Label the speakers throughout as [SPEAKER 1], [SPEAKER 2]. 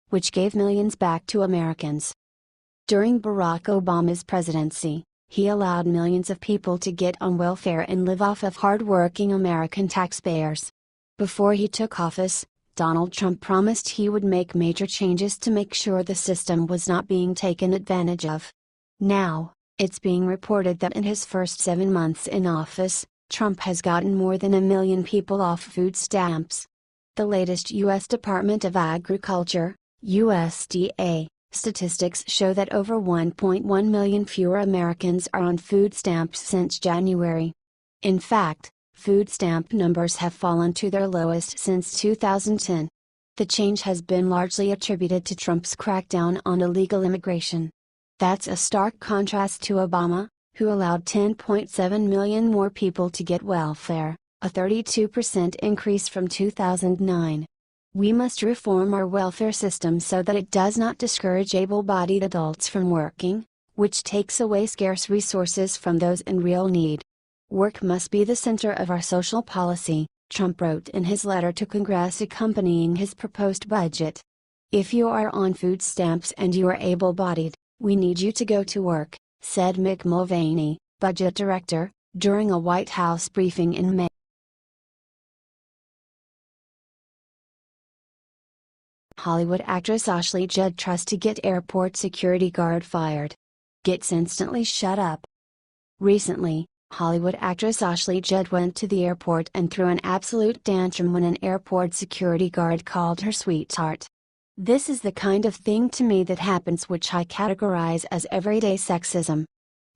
[SPEAKER 1] which gave millions back to Americans. During Barack Obama's presidency, he allowed millions of people to get on welfare and live off of hard-working American taxpayers. Before he took office, Donald Trump promised he would make major changes to make sure the system was not being taken advantage of. Now, it's being reported that in his first 7 months in office, Trump has gotten more than 1 million people off food stamps. The latest U.S. Department of Agriculture, USDA, statistics show that over 1.1 million fewer Americans are on food stamps since January. In fact, food stamp numbers have fallen to their lowest since 2010. The change has been largely attributed to Trump's crackdown on illegal immigration. That's a stark contrast to Obama, who allowed 10.7 million more people to get welfare, a 32% increase from 2009. We must reform our welfare system so that it does not discourage able-bodied adults from working, which takes away scarce resources from those in real need. Work must be the center of our social policy, Trump wrote in his letter to Congress accompanying his proposed budget. If you are on food stamps and you are able-bodied, we need you to go to work, said Mick Mulvaney, budget director, during a White House briefing in May. Hollywood actress Ashley Judd tries to get airport security guard fired. Gets instantly shut up. Recently, Hollywood actress Ashley Judd went to the airport and threw an absolute tantrum when an airport security guard called her sweetheart. This is the kind of thing to me that happens which I categorize as everyday sexism.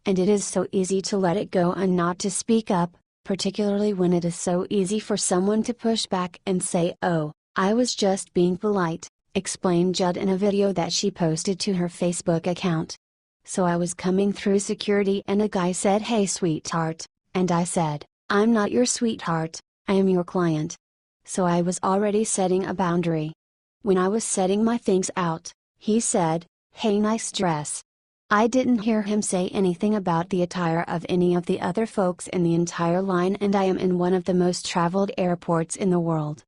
[SPEAKER 1] And it is so easy to let it go and not to speak up, particularly when it is so easy for someone to push back and say, "Oh, I was just being polite," explained Judd in a video that she posted to her Facebook account. "So I was coming through security and a guy said, 'Hey sweetheart,' and I said, 'I'm not your sweetheart, I am your client.' So I was already setting a boundary. When I was setting my things out, he said, 'Hey, nice dress.' I didn't hear him say anything about the attire of any of the other folks in the entire line, and I am in one of the most traveled airports in the world.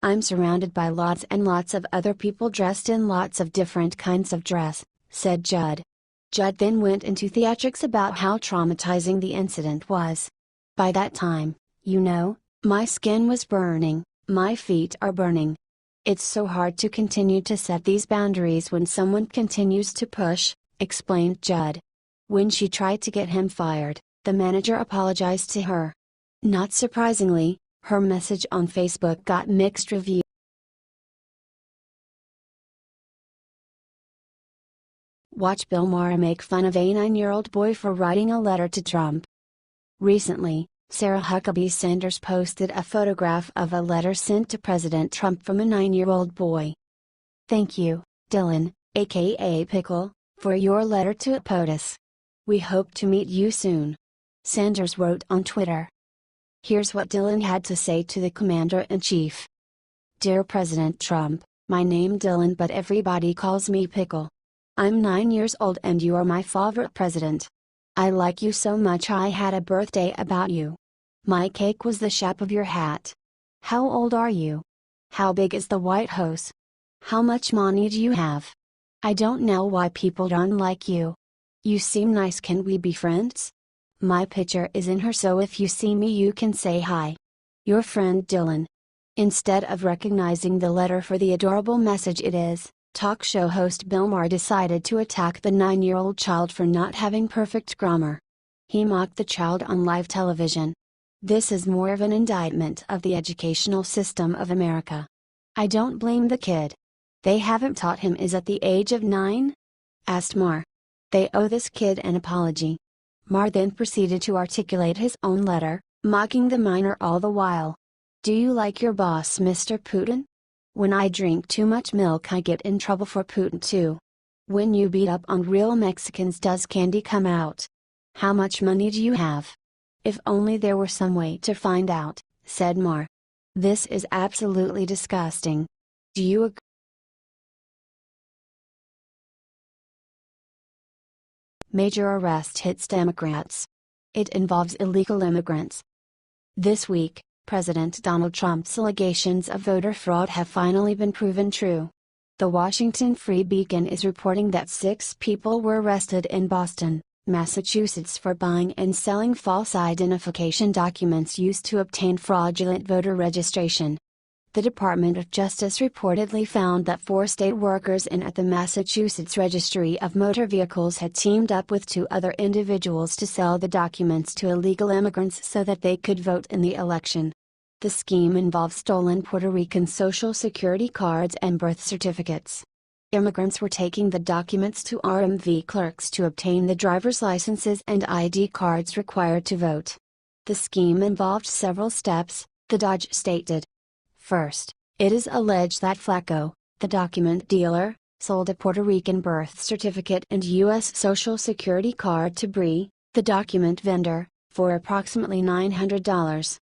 [SPEAKER 1] I'm surrounded by lots and lots of other people dressed in lots of different kinds of dress," said Judd. Judd then went into theatrics about how traumatizing the incident was. "By that time, my skin was burning, my feet are burning. It's so hard to continue to set these boundaries when someone continues to push," explained Judd. When she tried to get him fired, the manager apologized to her. Not surprisingly, her message on Facebook got mixed reviews. Watch Bill Maher make fun of a 9-year-old boy for writing a letter to Trump. Recently, Sarah Huckabee Sanders posted a photograph of a letter sent to President Trump from a 9-year-old boy. "Thank you, Dylan, aka Pickle, for your letter to POTUS. We hope to meet you soon," Sanders wrote on Twitter. Here's what Dylan had to say to the Commander-in-Chief. "Dear President Trump, my name Dylan but everybody calls me Pickle. I'm 9 years old and you are my favorite president. I like you so much I had a birthday about you. My cake was the shape of your hat. How old are you? How big is the White House? How much money do you have? I don't know why people don't like you. You seem nice, can we be friends? My picture is in her so if you see me you can say hi. Your friend Dylan." Instead of recognizing the letter for the adorable message it is, talk show host Bill Maher decided to attack the 9-year-old child for not having perfect grammar. He mocked the child on live television. This is more of an indictment of the educational system of America. "I don't blame the kid. They haven't taught him is at the age of 9? Asked Maher. They owe this kid an apology." Maher then proceeded to articulate his own letter, mocking the minor all the while. "Do you like your boss Mr. Putin? When I drink too much milk I get in trouble for Putin too. When you beat up on real Mexicans does candy come out? How much money do you have? If only there were some way to find out," said Maher. "This is absolutely disgusting. Do you agree?" Major arrest hits Democrats. It involves illegal immigrants. This week, President Donald Trump's allegations of voter fraud have finally been proven true. The Washington Free Beacon is reporting that 6 people were arrested in Boston, Massachusetts for buying and selling false identification documents used to obtain fraudulent voter registration. The Department of Justice reportedly found that 4 state workers at the Massachusetts Registry of Motor Vehicles had teamed up with 2 other individuals to sell the documents to illegal immigrants so that they could vote in the election. The scheme involved stolen Puerto Rican Social Security cards and birth certificates. Immigrants were taking the documents to RMV clerks to obtain the driver's licenses and ID cards required to vote. The scheme involved several steps, the Dodge stated. First, it is alleged that Flacco, the document dealer, sold a Puerto Rican birth certificate and U.S. Social Security card to Bree, the document vendor, for approximately $900.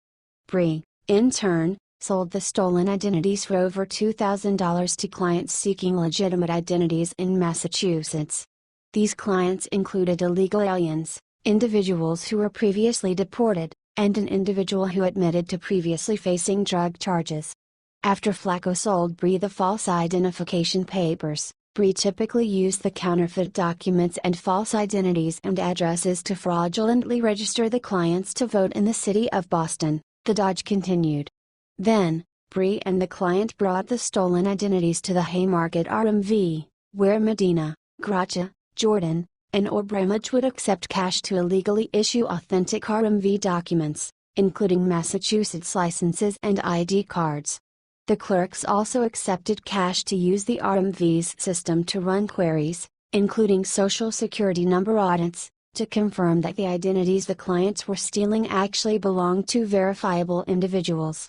[SPEAKER 1] Bree, in turn, sold the stolen identities for over $2,000 to clients seeking legitimate identities in Massachusetts. These clients included illegal aliens, individuals who were previously deported, and an individual who admitted to previously facing drug charges. After Flacco sold Bree the false identification papers, Bree typically used the counterfeit documents and false identities and addresses to fraudulently register the clients to vote in the city of Boston, the Dodge continued. Then, Bree and the client brought the stolen identities to the Haymarket RMV, where Medina, Gracia, Jordan, and Obramage would accept cash to illegally issue authentic RMV documents, including Massachusetts licenses and ID cards. The clerks also accepted cash to use the RMV's system to run queries, including Social Security number audits, to confirm that the identities the clients were stealing actually belonged to verifiable individuals.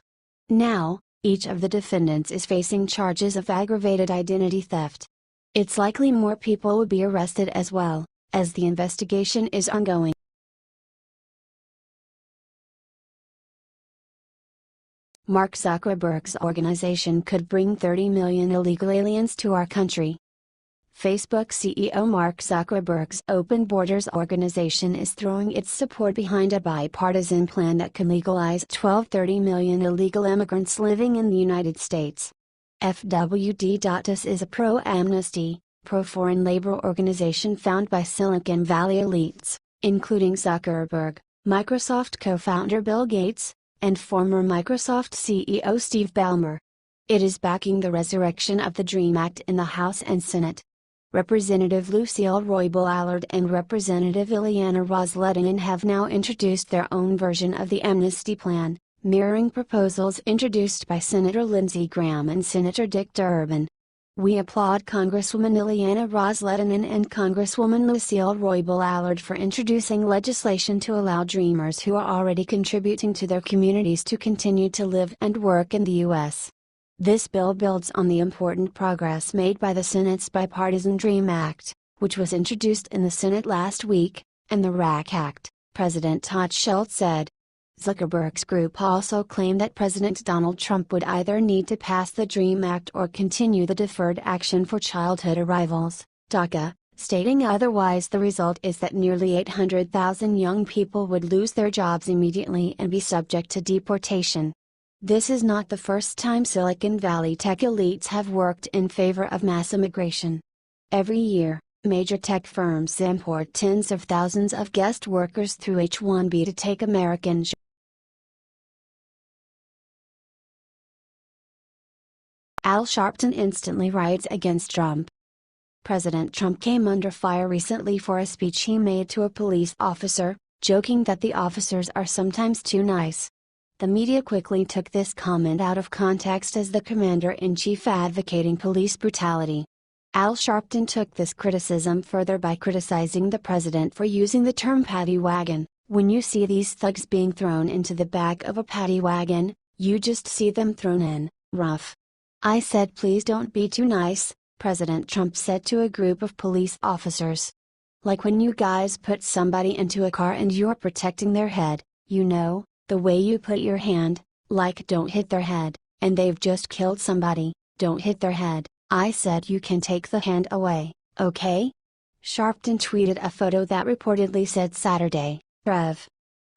[SPEAKER 1] Now, each of the defendants is facing charges of aggravated identity theft. It's likely more people will be arrested as well, as the investigation is ongoing. Mark Zuckerberg's organization could bring 30 million illegal aliens to our country. Facebook CEO Mark Zuckerberg's Open Borders organization is throwing its support behind a bipartisan plan that can legalize 30 million illegal immigrants living in the United States. FWD.us is a pro-amnesty, pro-foreign labor organization founded by Silicon Valley elites, including Zuckerberg, Microsoft co-founder Bill Gates, and former Microsoft CEO Steve Ballmer. It is backing the resurrection of the DREAM Act in the House and Senate. Representative Lucille Roybal-Allard and Representative Ileana Ros-Lehtinen have now introduced their own version of the amnesty plan, mirroring proposals introduced by Senator Lindsey Graham and Senator Dick Durbin. We applaud Congresswoman Ileana Ros-Lehtinen and Congresswoman Lucille Roybal-Allard for introducing legislation to allow Dreamers who are already contributing to their communities to continue to live and work in the U.S. This bill builds on the important progress made by the Senate's bipartisan DREAM Act, which was introduced in the Senate last week, and the RAC Act, President Todd Schultz said. Zuckerberg's group also claimed that President Donald Trump would either need to pass the DREAM Act or continue the Deferred Action for Childhood Arrivals, DACA, stating otherwise the result is that nearly 800,000 young people would lose their jobs immediately and be subject to deportation. This is not the first time Silicon Valley tech elites have worked in favor of mass immigration. Every year, major tech firms import tens of thousands of guest workers through H-1B to take American jobs. Al Sharpton instantly riots against Trump. President Trump came under fire recently for a speech he made to a police officer, joking that the officers are sometimes too nice. The media quickly took this comment out of context as the commander-in-chief advocating police brutality. Al Sharpton took this criticism further by criticizing the president for using the term paddy wagon. When you see these thugs being thrown into the back of a paddy wagon, you just see them thrown in, rough. I said please don't be too nice, President Trump said to a group of police officers. Like when you guys put somebody into a car and you're protecting their head, you know, the way you put your hand, like don't hit their head, and they've just killed somebody, don't hit their head. I said you can take the hand away, okay? Sharpton tweeted a photo that reportedly said Saturday, Rev.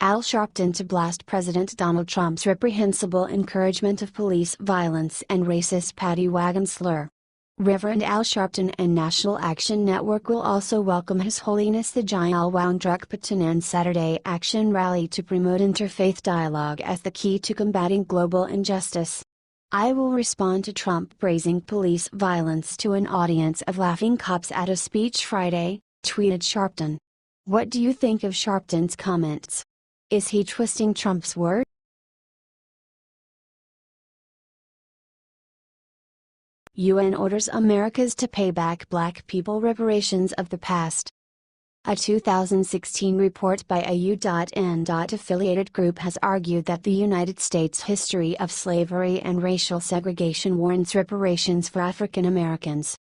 [SPEAKER 1] Al Sharpton to blast President Donald Trump's reprehensible encouragement of police violence and racist paddy wagon slur. Reverend Al Sharpton and National Action Network will also welcome His Holiness the Jayal Wangdrukpatanand Saturday Action Rally to promote interfaith dialogue as the key to combating global injustice. I will respond to Trump praising police violence to an audience of laughing cops at a speech Friday, tweeted Sharpton. What do you think of Sharpton's comments? Is he twisting Trump's words? UN orders Americas to pay back Black people reparations of the past. A 2016 report by a U.N. affiliated group has argued that the United States' history of slavery and racial segregation warrants reparations for African Americans.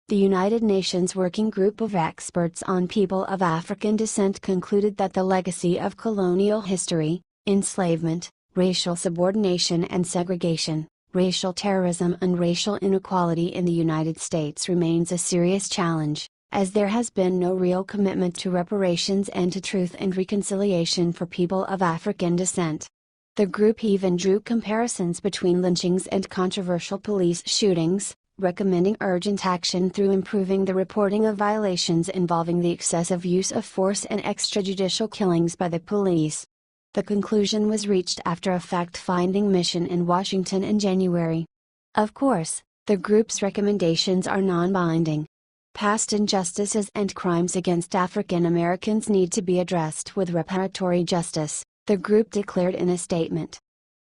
[SPEAKER 1] The United Nations Working Group of Experts on People of African Descent concluded that the legacy of colonial history, enslavement, racial subordination and segregation, racial terrorism and racial inequality in the United States remains a serious challenge, as there has been no real commitment to reparations and to truth and reconciliation for people of African descent. The group even drew comparisons between lynchings and controversial police shootings, recommending urgent action through improving the reporting of violations involving the excessive use of force and extrajudicial killings by the police. The conclusion was reached after a fact-finding mission in Washington in January. Of course, the group's recommendations are non-binding. Past injustices and crimes against African Americans need to be addressed with reparatory justice, the group declared in a statement.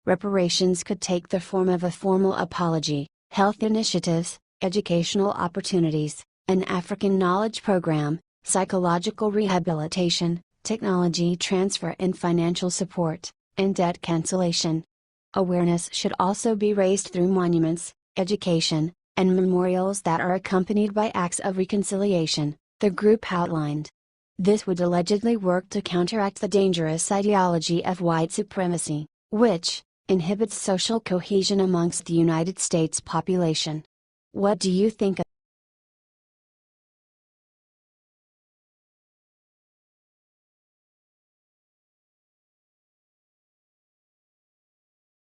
[SPEAKER 1] Reparations could take the form of a formal apology, health initiatives, educational opportunities, an African knowledge program, psychological rehabilitation, technology transfer and financial support, and debt cancellation. Awareness should also be raised through monuments, education, and memorials that are accompanied by acts of reconciliation, the group outlined. This would allegedly work to counteract the dangerous ideology of white supremacy, which inhibits social cohesion amongst the United States population. What do you think of